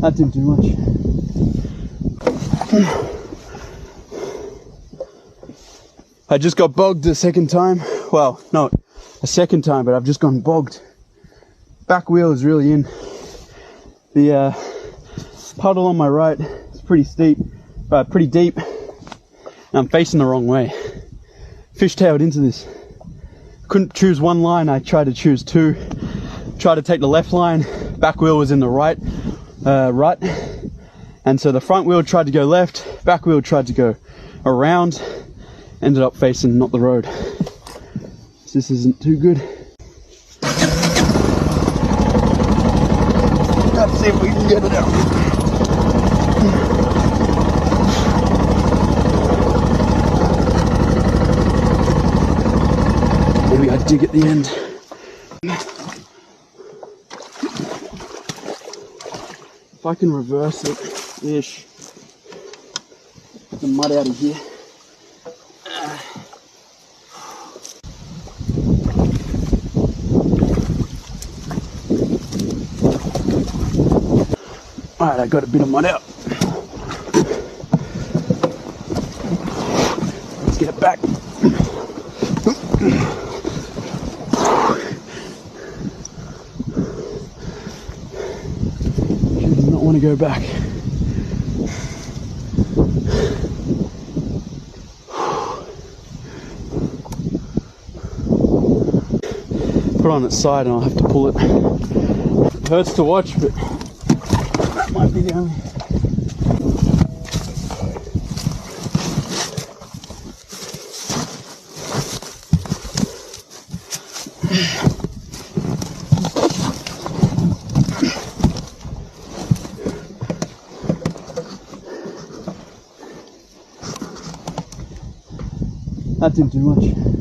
That didn't do much. I just got bogged the second time. Well, not a second time, but I've just gone bogged. Back wheel is really in. The puddle on my right is pretty steep, pretty deep, and I'm facing the wrong way. Fishtailed into this. Couldn't choose one line, I tried to choose two. Tried to take the left line, back wheel was in the right rut, and so the front wheel tried to go left, back wheel tried to go around, ended up facing not the road. So this isn't too good. Let's see if we can get it out. Maybe I dig at the end. If I can reverse it-ish, get the mud out of here. Alright, I got a bit of mud out. Let's get it back. You do not want to go back. Put it on its side and I'll have to pull it. It hurts to watch, but that might be the only. That didn't do much.